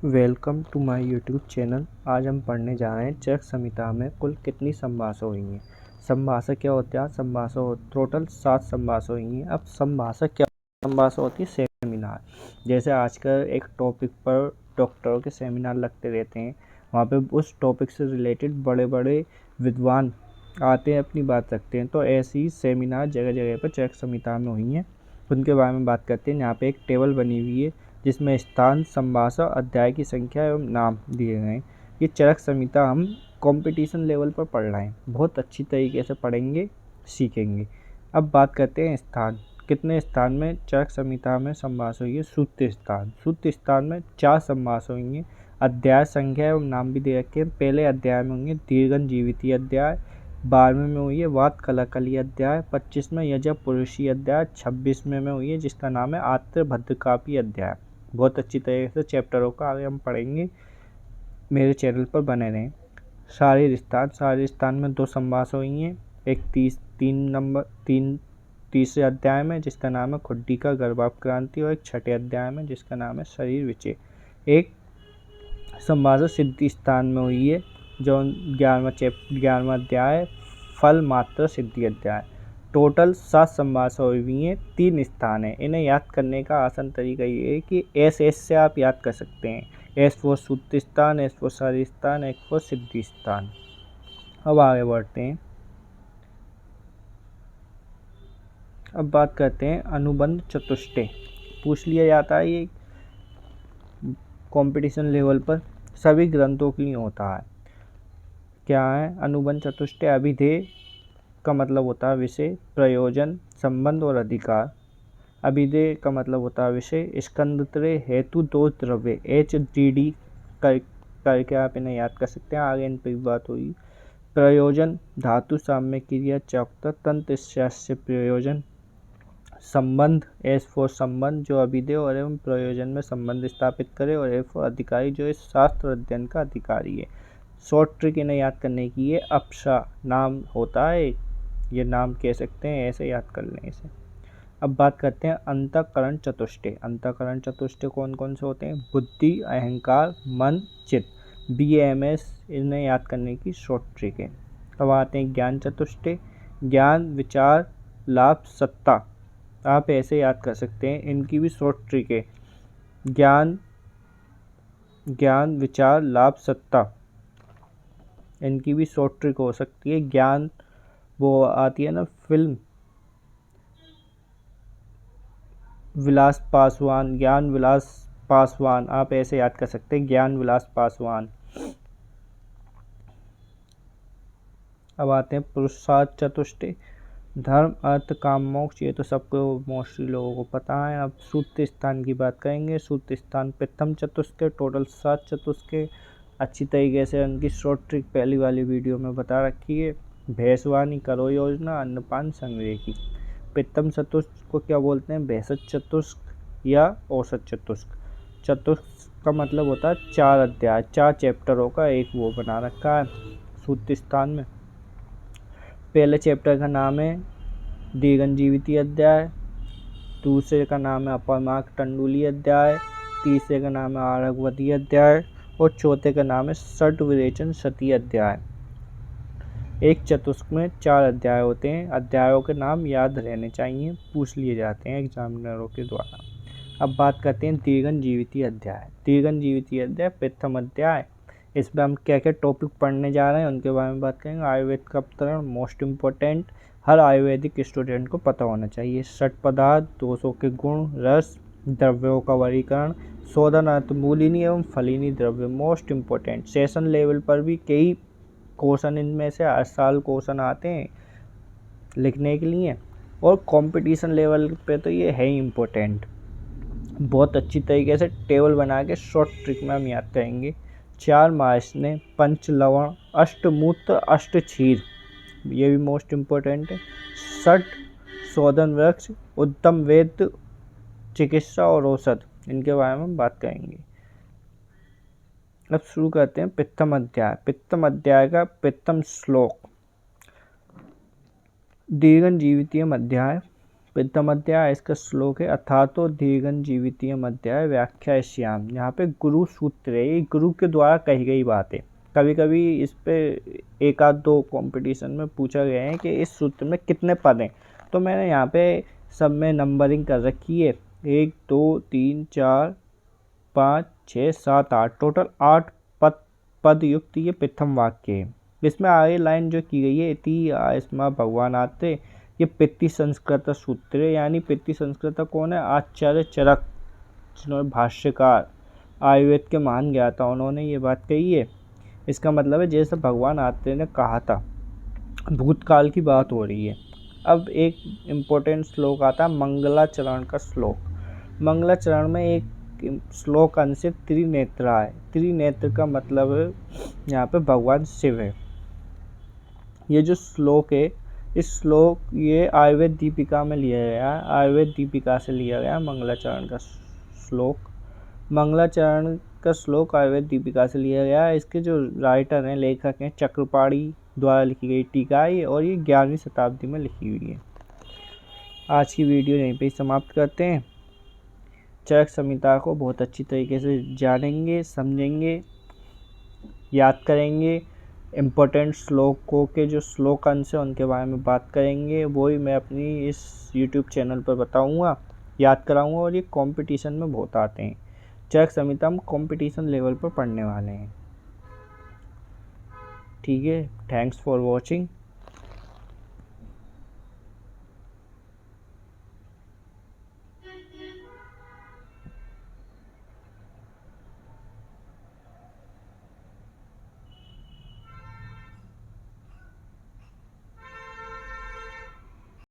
Welcome to my YouTube channel. आज हम पढ़ने जा रहे हैं चरक संहिता में कुल कितनी संभाषा हुई हैं। संभाषा क्या होता है? संभाषा टोटल 7 संभाषा हुई हैं। अब संभाषा क्या संभाषा होती है? सेमिनार। जैसे आजकल एक टॉपिक पर डॉक्टरों के सेमिनार लगते रहते हैं, वहाँ पे उस टॉपिक से रिलेटेड बड़े बड़े विद्वान आते हैं, अपनी बात रखते हैं। तो ऐसे ही सेमिनार जगह जगह पर चरक संहिता में हुई हैं, उनके बारे में बात करते हैं। यहाँ पे एक टेबल बनी हुई है जिसमें स्थान, संभाषा, अध्याय की संख्या एवं नाम दिए गए हैं। ये चरक संहिता हम कंपटीशन लेवल पर पढ़ रहे हैं, बहुत अच्छी तरीके से पढ़ेंगे, सीखेंगे। अब बात करते हैं स्थान। कितने स्थान में चरक संहिता में संभाषा हुई है? सूत्र स्थान। सूत्र स्थान में 4 संभाषा हुई हैं। अध्याय, संख्या एवं नाम भी दे रखे हैं। पहले अध्याय में होंगे दीर्घन जीविती अध्याय, 12वें में हुई है वात कलाकली अध्याय, 25 में यजः पुरुषी अध्याय, 26वें में हुई है जिसका नाम है आत्र भद्रकापी अध्याय। बहुत अच्छी तरीके से चैप्टरों का आगे हम पढ़ेंगे, मेरे चैनल पर बने रहें। शारीर स्थान। शारीर स्थान में 2 संभाषा हुई हैं। एक तीसरे अध्याय में जिसका नाम है खुड्डी का गर्भापक्रांति, और एक छठे अध्याय में जिसका नाम है शरीर विचय। एक संभाषा सिद्धि स्थान में हुई है जो 11वां अध्याय फल मात्र सिद्धि अध्याय। टोटल 7 संभाषा हुई हैं, 3 स्थान है। इन्हें याद करने का आसान तरीका ये है कि एस से आप याद कर सकते हैं। एस फॉर सूत्र स्थान, एस फॉर शारीर स्थान, एस फॉर सिद्धि स्थान। अब आगे बढ़ते हैं। अब बात करते हैं अनुबंध चतुष्टय। पूछ लिया जाता है ये कंपटीशन लेवल पर, सभी ग्रंथों के लिए होता है। क्या है अनुबंध चतुष्टय? अभिधेय का मतलब होता है विषय, प्रयोजन, संबंध और अधिकार। अभिधेय का मतलब होता है विषय, स्कंदत्रय, हेतु, दो द्रव्य, HDD करके आप इन्हें याद कर सकते हैं, आगे इन पर बात हुई। प्रयोजन धातु साम्य क्रिया चौकता तंत्र शास्त्र प्रयोजन। संबंध एस फॉर संबंध जो अभिधेय और एवं प्रयोजन में संबंध स्थापित करे, और ए फॉर अधिकारी जो इस शास्त्र अध्ययन का अधिकारी है। शॉर्ट ट्रिक इन्हें याद करने की है। अपशा नाम होता है, ये नाम कह सकते हैं, ऐसे याद कर लें इसे। अब बात करते हैं अंतःकरण चतुष्टय। अंतःकरण चतुष्टय कौन कौन से होते हैं? बुद्धि, अहंकार, मन, चित्त। BAMS इन्हें याद करने की शॉर्ट ट्रिक है। अब आते हैं ज्ञान चतुष्टय। ज्ञान, विचार, लाभ, सत्ता। आप ऐसे याद कर सकते हैं, इनकी भी शॉर्ट ट्रिक है। ज्ञान, विचार, लाभ, सत्ता, इनकी भी शॉर्ट ट्रिक हो सकती है। ज्ञान वो आती है ना फिल्म विलास पासवान, ज्ञान विलास पासवान, आप ऐसे याद कर सकते हैं, ज्ञान विलास पासवान। अब आते हैं पुरुषार्थ चतुष्टय। धर्म, अर्थ, काम, मोक्ष, ये तो सबको मोस्टली लोगों को पता है। अब सूत्र स्थान की बात करेंगे। सूत्र स्थान प्रथम चतुष्क, टोटल 7 चतुष्क। अच्छी तरीके से उनकी शॉर्ट ट्रिक पहली वाली वीडियो में बता रखी है। भैंसवानी, करो योजना, अन्नपान, संग्रह की। प्रथम चतुष्क को क्या बोलते हैं? भैंसज चतुष्क या औसत चतुष्क। चतुष्क का मतलब होता है 4 अध्याय, 4 चैप्टरों का एक वो बना रखा है सूत्र स्थान में। पहले चैप्टर का नाम है दीर्घन जीविती अध्याय, दूसरे का नाम है अपरमार्ग टंडुली अध्याय, तीसरे का नाम है आरगवती अध्याय, और चौथे का नाम है षट विरेचन सती अध्याय। एक चतुष्क में 4 अध्याय होते हैं। अध्यायों के नाम याद रहने चाहिए, पूछ लिए जाते हैं एग्जामिनरों के द्वारा। अब बात करते हैं दीर्घन जीविती अध्याय। दीर्घन जीविती अध्याय प्रथम अध्याय। इसमें हम क्या क्या टॉपिक पढ़ने जा रहे हैं उनके बारे में बात करेंगे। आयुर्वेद का अवतरण, मोस्ट इम्पोर्टेंट, हर आयुर्वेदिक स्टूडेंट को पता होना चाहिए। षट पदार्थ, दोषों के गुण, रस, द्रव्यों का वर्गीकरण, शोधन, अर्थ, मूलिनी एवं फलिनी द्रव्य, मोस्ट इम्पोर्टेंट। सेशन लेवल पर भी कई क्वेश्चन इनमें से हर साल क्वेश्चन आते हैं लिखने के लिए, और कंपटीशन लेवल पे तो ये है ही इम्पोर्टेंट। बहुत अच्छी तरीके से टेबल बना के शॉर्ट ट्रिक में हम याद करेंगे। 4 मासने, पंच लवण, अष्टमूत्र, अष्ट क्षीर, ये भी मोस्ट इम्पोर्टेंट है। षट शोधन वृक्ष, उत्तम वेद, चिकित्सा और औषध, इनके बारे में हम बात करेंगे। अब शुरू करते हैं प्रथम अध्याय। प्रथम अध्याय का प्रथम श्लोक। दीर्घन जीवितीय अध्याय प्रथम अध्याय, इसका श्लोक है अथातो दीर्घं जीवितीयम् अध्याय व्याख्यास्यामि। यहाँ पे गुरु सूत्र है, ये गुरु के द्वारा कही गई बात है। कभी कभी इस पे एक आध दो कंपटीशन में पूछा गया है कि इस सूत्र में कितने पद हैं, तो मैंने यहाँ पे सब में नंबरिंग कर रखी है। 1 2 3 4 5 6 7 8, टोटल 8 पद युक्त ये प्रथम वाक्य है। इसमें आगे लाइन जो की गई है, इति आयस्मा भगवान आते, ये पितृ संस्कृत सूत्र है। यानी पितृ संस्कृत कौन है? आचार्य चरक, जिन्होंने भाष्यकार, आयुर्वेद के महान ज्ञाता, उन्होंने ये बात कही है। इसका मतलब है जैसे भगवान आते ने कहा था, भूतकाल की बात हो रही है। अब एक इम्पोर्टेंट श्लोक आता है मंगलाचरण का श्लोक। मंगलाचरण में एक श्लोक अंश त्रिनेत्रा है। त्रिनेत्र का मतलब है यहाँ पे भगवान शिव है। ये जो श्लोक है, इस श्लोक ये आयुर्वेद दीपिका में लिया गया है, आयुर्वेद दीपिका से लिया गया मंगलाचरण का श्लोक। मंगलाचरण का श्लोक आयुर्वेद दीपिका से लिया गया है। इसके जो राइटर हैं, लेखक हैं, चक्रपाणी द्वारा लिखी गई टीका है और ये 11वीं शताब्दी में लिखी हुई है। आज की वीडियो यहीं पे समाप्त करते हैं। चरक संहिता को बहुत अच्छी तरीके से जानेंगे, समझेंगे, याद करेंगे। इम्पोर्टेंट श्लोकों के जो श्लोक अंश है उनके बारे में बात करेंगे, वो ही मैं अपनी इस YouTube चैनल पर बताऊंगा, याद कराऊंगा। और ये कंपटीशन में बहुत आते हैं। चरक संहिता हम कंपटीशन लेवल पर पढ़ने वाले हैं। ठीक है, थैंक्स फॉर वॉचिंग।